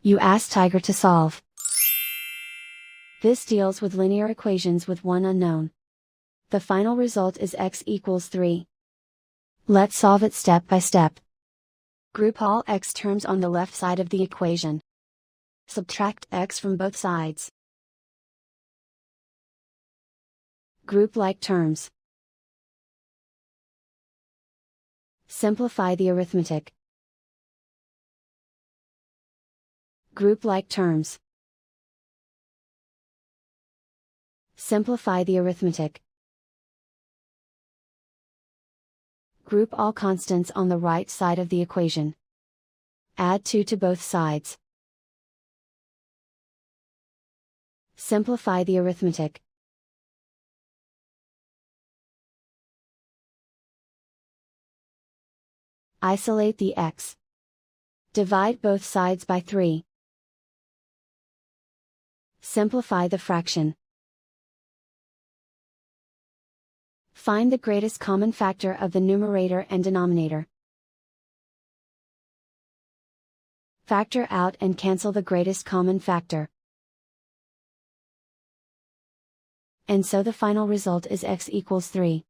You ask Tiger to solve. This deals with linear equations with one unknown. The final result is x equals 3. Let's solve it step by step. Group all x terms on the left side of the equation. Subtract x from both sides. Group like terms. Simplify the arithmetic. Group like terms. Simplify the arithmetic. Group all constants on the right side of the equation. Add 2 to both sides. Simplify the arithmetic. Isolate the x. Divide both sides by 3. Simplify the fraction. Find the greatest common factor of the numerator and denominator. Factor out and cancel the greatest common factor. And so the final result is x equals 3.